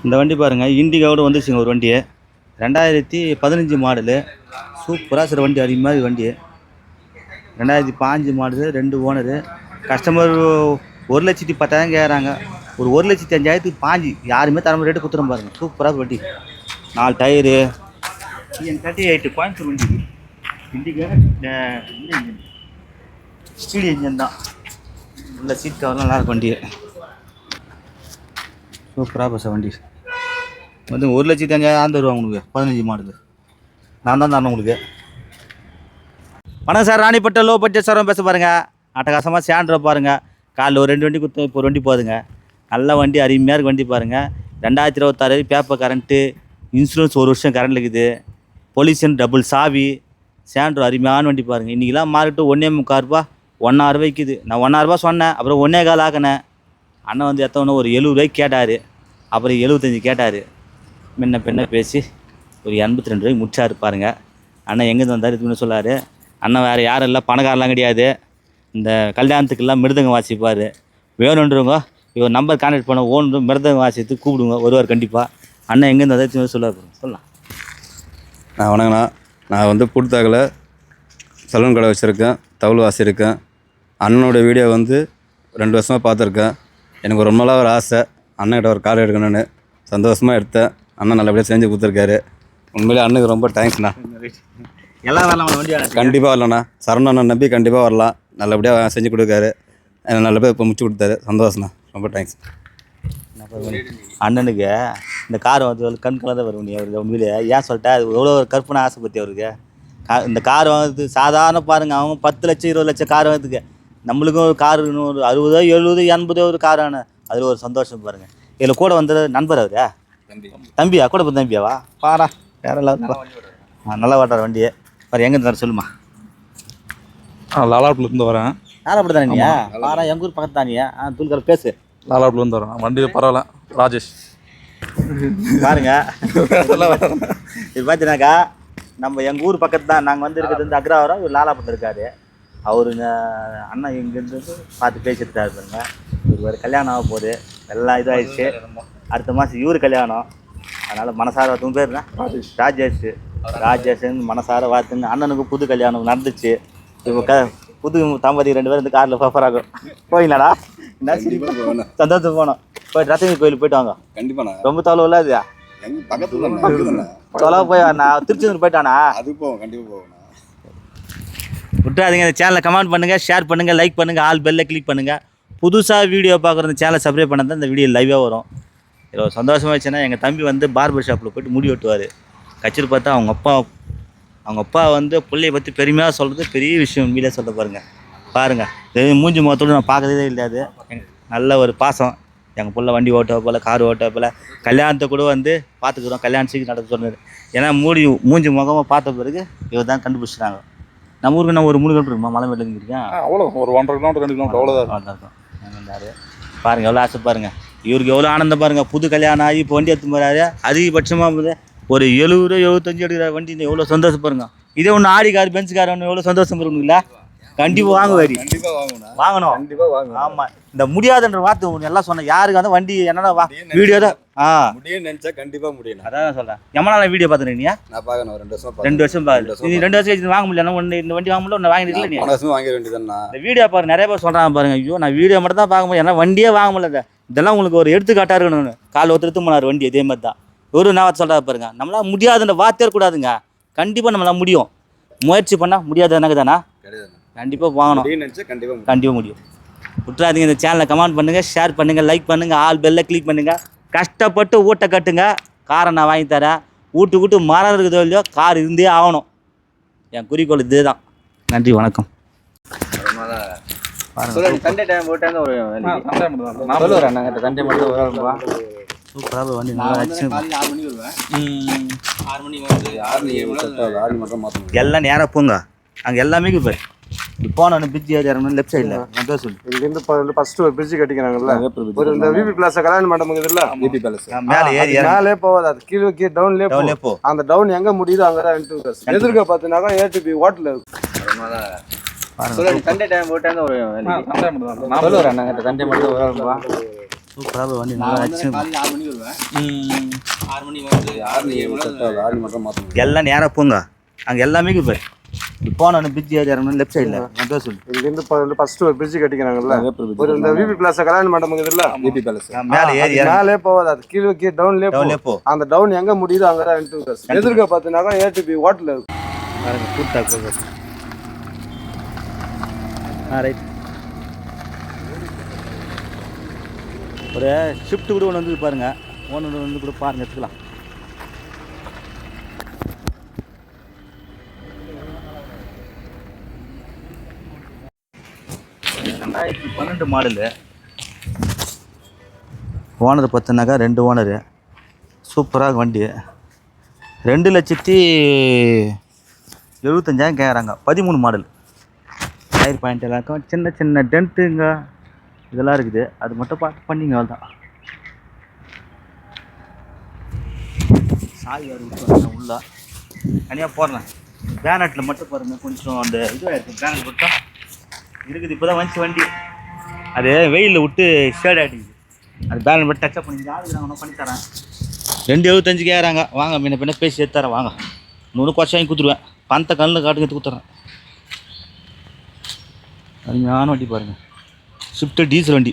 இந்த வண்டி பாருங்கள், இண்டிகாவோட வந்துச்சுங்க ஒரு வண்டி. 2015 மாடலு. சூப்பராக சில வண்டி அதிகமாக வண்டி. 2005 மாடலு, 2 ஓனரு. கஸ்டமர் 1,10,000 கேட்குறாங்க. ஒரு 1,05,000 பாஞ்சு யாருமே தரமா ரேட்டு கொடுத்துரும் பாருங்க. சூப்பராக வண்டி. 4 டயரு. என் 38 கோயம்புத்தூர் வண்டி. இண்டிகா ஸ்பீடு இன்ஜின் தான். நல்ல சீட் கவர்லாம் நல்லா இருக்கும் வண்டி. சூப்பராக பஸ் வண்டி வந்து 1,05,000 தருவாங்க உங்களுக்கு. 15 மாடலு. நான் தான் தரணும் உங்களுக்கு. வணக்கம் சார், ராணிப்பட்ட லோ பட்ஜெட் சார் பேச பாருங்கள். அட்டகாசமாக சேண்ட்ரை பாருங்கள். காலைல ஒரு 2 வண்டி கொடுத்து இப்போ ஒரு வண்டி போகுதுங்க. நல்ல வண்டி, அருமையாக இருக்கு வண்டி பாருங்கள். 2026 பேப்பர் கரண்ட்டு, இன்சூரன்ஸ் 1 வருஷம் கரண்ட் இருக்குது, பொல்யூஷன் டபுள் சாவி, சேண்ட்ரு அருமையான வண்டி பாருங்கள். இன்றைக்கெலாம் மார்க்கெட்டு 1,340 ரூபா 1,600 ரூபாய்க்குது. நான் 1,600 ரூபா சொன்னேன், அப்புறம் 1,400 ஆக்கினேன். அண்ணன் வந்து எத்தவொன்னே ஒரு 70 ரூபாய்க்கு கேட்டார், அப்புறம் 75 கேட்டார். முன்ன பின்ன பேசி ஒரு 82 ரூபாய்க்கு முடிச்சாரு பாருங்க. அண்ணன் எங்கேருந்து வந்தார் இதுன்னு சொல்லார். அண்ணன் வேறு யாரும் இல்லை, பணக்காரெலாம் கிடையாது. இந்த கல்யாணத்துக்கெல்லாம் மிருதங்க வாசிப்பார். வேணுன்றவங்க இவர் நம்பர் கான்டாக்ட் பண்ண ஓன்னு மிருதங்க வாசித்து கூப்பிடுங்க, வருவார் கண்டிப்பாக. அண்ணன் எங்கேருந்து வந்தார் சொல்லார் சொல்லலாம். வணக்கண்ணா, நான் வந்து புடுத்தாக்கில் சலூன் கடை வச்சுருக்கேன், தவுள் வாசியிருக்கேன். அண்ணனோட வீடியோ வந்து 2 வருஷமாக பார்த்துருக்கேன். எனக்கு ரொம்ப நாளாக ஒரு ஆசை, அண்ணன்கிட்ட ஒரு கார் எடுக்கணும்னு. சந்தோஷமாக எடுத்தேன். அண்ணன் நல்லபடியாக செஞ்சு கொடுத்துருக்காரு. உண்மையிலே அண்ணனுக்கு ரொம்ப தேங்க்ஸ்ண்ணா. எல்லாம் வரலாம் வண்டி கண்டிப்பாக வரலண்ணா. சரவணண்ணன் நம்பி கண்டிப்பாக வரலாம். நல்லபடியாக செஞ்சு கொடுக்காரு, நல்லபடியாக இப்போ முடிச்சு கொடுத்தாரு. சந்தோஷண்ணா, ரொம்ப தேங்க்ஸ். அண்ணனுக்கு இந்த கார் வந்து கண் கலந்த வரும். நீ அவருக்கு உண்மையிலே ஏன் சொல்லிட்டா, அது எவ்வளோ ஒரு கற்பனை ஆசை பற்றி அவருக்கு. இந்த கார் வாங்குறது சாதாரண பாருங்கள். அவங்க 10 லட்சம் 20 லட்சம் கார் வாங்குறதுக்கு நம்மளுக்கும் ஒரு கார் ஒரு 60 70 80 ஒரு காரான அதில் ஒரு சந்தோஷம் பாருங்கள். இதில் கூட வந்தது நண்பர் அவரா? தம்பியா? கூட போய் தம்பியாவா? பாரா வேற நல்லா ஓட்டுற வண்டியே பாரு. எங்கே இருந்தாரு சொல்லுமா? லாலாபுரத்துலேருந்து வரேன். லாலாபுரம் தானே நீயா? பாரா, எங்கள் ஊர் பக்கத்து தானியா? தூள்கரை பேசு. லாலாபுரத்துலேருந்து வரேன். வண்டி பரவாயில்ல. ராஜேஷ் பாருங்க. இது பார்த்தீங்கன்னாக்கா நம்ம எங்கள் ஊர் பக்கத்து தான். நாங்கள் வந்து இருக்கிறது வந்து அக்ராவரம், இவர் லாலாபுரத்தில் இருக்காரு. அவருங்க அண்ணன் இங்கேருந்து பார்த்து பேசிட்டுருக்காரு பாருங்க. இவர் வேறு கல்யாணம் ஆக போகுது, எல்லாம் இதாகிடுச்சு. அடுத்த மாதம் இவரு கல்யாணம். அதனால் மனசார உங்கள் பேர் என்ன? ராஜேஷ்ன்னு மனசார வாத்துங்க. அண்ணனுக்கு புது கல்யாணம் நடந்துச்சு. இப்போ புது தம்பதி 2 பேர் இந்த காரில் சஃபர் ஆகும். போயிங்களாடா? என்ன சந்தோஷம் போனோம். போயிட்டு ரத்தகிரி கோயிலுக்கு போயிட்டு வாங்க. கண்டிப்பாண்ணா. ரொம்ப தொலைவு இல்லை அது தொலைவு போய் நான் திருச்செந்தூர் போயிட்டானா? அது போவோம், கண்டிப்பாக போவேன். விட்டுறாதீங்க. இந்த சேனலை கமெண்ட் பண்ணுங்கள், ஷேர் பண்ணுங்கள், லைக் பண்ணுங்கள், ஆல் பெல்லை கிளிக் பண்ணுங்கள். புதுசாக வீடியோ பார்க்குற இந்த சேனலை சப்ஸ்கிரைப் பண்ண தான் இந்த வீடியோ லைவாக வரும். இதில் ஒரு சந்தோஷமாக வச்சுன்னா, எங்கள் தம்பி வந்து பார்பர் ஷாப்பில் போய்ட்டு முடி வெட்டுவார். கச்சிட்டு பார்த்தா அவங்க அப்பா வந்து பிள்ளையை பற்றி பெருமையாக சொல்கிறது பெரிய விஷயம். உண்மையிலே சொல்ல பாருங்கள். மூஞ்சி முகத்தோடு நான் பார்க்கறதே இல்லையாது. நல்ல ஒரு பாசம். எங்கள் பிள்ளை வண்டி ஓட்ட போல், கார் ஓட்ட போல், கல்யாணத்தை கூட வந்து பார்த்துக்குறோம். கல்யாணம் சீக்கிரம் நடத்த சொன்னார். ஏன்னா மூஞ்சி முகமாக பார்த்த பிறகு இவர் தான் கண்டுபிடிச்சிட்டாங்க. நம்ம ஊருக்கு நான் ஒரு 3 கிலோமீட்டர் இருக்குமா மலை மேலே இருக்கேன். அவ்வளோ ஒரு 1.5 கிலோமீட்டர் 2 கிலோமீட்டர் அவ்வளோதான் இருக்கும். பாருங்கள் எவ்வளோ ஆசை பாருங்கள். இவருக்கு எவ்வளோ ஆனந்தம் பாருங்கள். புது கல்யாணம் ஆகி இப்போ வண்டி எடுத்து போகிறாரு. அதிகபட்சமாக ஒரு 70 75 எடுக்கிற வண்டி எவ்வளோ சந்தோஷம் பாருங்க. இதே ஒன்று ஆடி கார் பென்ஸ் கார் ஒன்று எவ்வளோ சந்தோஷம் இருக்குங்களா? கண்டிப்பாக வாங்குவாடி, வாங்கணும். கண்டிப்பாக வாங்கணும். ஆமாம், இந்த முடியாதுன்ற வார்த்தை ஒன்று எல்லாம் சொன்னேன். யாருக்கு அந்த வண்டி என்னன்னா வீடியோ தான் முடியும் நினச்சா கண்டிப்பாக முடியும். அதான் சொல்கிறேன். எம்மனால வீடியோ பார்த்துருக்கீங்க? நான் பார்க்கணும். 2 வருஷம் பார்த்து. நீ 2 வருஷம் கழிச்சு வாங்க முடியல. இந்த வண்டி வாங்க முடியல, ஒன்று வாங்கிருக்கல. நீ வாங்க வேண்டியதுன்னா இந்த வீடியோ பாருங்க. நிறைய பேர் சொல்கிறாங்க பாருங்க. ஐயோ நான் வீடியோ மட்டும் தான் பார்க்க முடியும், ஏன்னா வண்டியே வாங்க முடியல. இதெல்லாம் உங்களுக்கு ஒரு எடுத்துக்காட்டாக இருக்கணும். கால் ஒருத்தர் போனார் வண்டி இதே மாதிரி தான். ஒரு நான் சொல்கிறா பாருங்க. நம்மளால் முடியாதுன்ற வார்த்தையே கூடாதுங்க. கண்டிப்பாக நம்மளால் முடியும். முயற்சி பண்ணால் முடியாது எனக்கு தானா? கண்டிப்பாக வாங்கணும். கண்டிப்பாக முடியும். விட்டுறாதீங்க. இந்த சேனலை கமெண்ட் பண்ணுங்கள், ஷேர் பண்ணுங்கள், லைக் பண்ணுங்கள், ஆல் பெல்லை கிளிக் பண்ணுங்கள். கஷ்டப்பட்டு ஊட்ட கட்டுங்க. காரை நான் வாங்கி தரேன். வீட்டு மரம் இருக்குதோ இல்லையோ, கார் இருந்தே ஆகணும். என் குறிக்கோள் இதே தான். நன்றி, வணக்கம். சண்டே டைம் போட்டாங்க. ஒரு சண்டே மட்டும் சூப்பராக வண்டி நல்லா வச்சு 6 மணிக்கு வருவேன். 6 மணிக்கு வந்து 6 மணி எல்லாம் நேராக போங்க. அங்கே எல்லாமே இப்போ போனோன்னு பிரிட்ஜ் ஏறி இறங்கணும். லெஃப்ட் சைடில் நான் பேர் சொல்லு. இங்கேருந்து ஃபஸ்ட்டு ஒரு பிரிட்ஜ் கட்டிக்கிறாங்கல்ல, ஒரு இந்த விபி பிளாஸ் கல்யாண மண்டபம் இருக்குதுல்ல, விபி பிளாஸ் மேலே ஏறி மேலே போகாது. அது கீழே டவுன்லேயே போ. அந்த டவுன் எங்கே முடியுதோ அங்கே தான் எதிர்க்க பார்த்தினாக்கா ஏடிபி ஹோட்டல் இருக்கும். சண்டே டைம் போட்டாங்க. ஒரு சண்டே மட்டும் சூப்பராக வண்டி நல்லா அடிச்சு எல்லாம் நேராக போங்க அங்கே எல்லாமே இப்போ போன பிரிட்ஜ் ஏரியா லெஃப்ட் சைடில் அதான் சொல்லு இங்கேருந்து ஃபர்ஸ்ட் ஒரு பிரிட்ஜ் கட்டிக்கிறாங்கல்ல ஒரு இந்த விபி பிளாஸா கல்யாண மண்டபம் இருக்குல்ல விபி பிளாஸ் மேலே ஏறி மேலே போகாது அது கீழே டவுன்லேயே போ அந்த டவுன் எங்கே முடியுதோ அங்கே தான் என்ட்ரன்ஸ் எதிர்க்க பார்த்தீங்கன்னாக்கா ஏடிபி ஹோட்டல் இருக்கும் கூட்டா போகுது ரைட் ஒரு ஷிஃப்ட் கூட ஒன்று வந்து பாருங்க ஒன்று வந்து கூட பாருங்க எடுத்துக்கலாம் 2012 மாடலு ஓனர் பார்த்தோன்னாக்கா 2 ஓனரு சூப்பராக வண்டி 2,75,000 கேட்குறாங்க 13 மாடல் டயர் பாயிண்ட் எல்லாம் சின்ன சின்ன டென்ட்டுங்க இதெல்லாம் இருக்குது அது மட்டும் பார்த்து பண்ணிங்க அவ்வளோதான் சாய் வேறு விட்டு உள்ள தனியாக போடுறேன் பேனட்டில் மட்டும் பாருங்கள் கொஞ்சம் அந்த இதுவாக இருக்குது பேனட் மட்டும் இருக்குது இப்போ தான் வந்துச்சு வண்டி அது வெயிலில் விட்டு ஷேட் ஆகிடுது அது பேனட் மட்டும் டச்சப் பண்ணி ஆளுக்கு நான் ஒன்றும் பண்ணித்தரேன் 2,75 கேட்குறாங்க வாங்க முன்ன பின்ன பேசி எடுத்துறேன் வாங்க 100 குறைச்சி வாங்கி கொடுத்துருவேன் பணத்தை கண்ணில் காட்டுங்க கொடுத்துட்றேன் அருமையான வண்டி பாருங்கள் ஸ்விஃப்ட்டு டீசல் வண்டி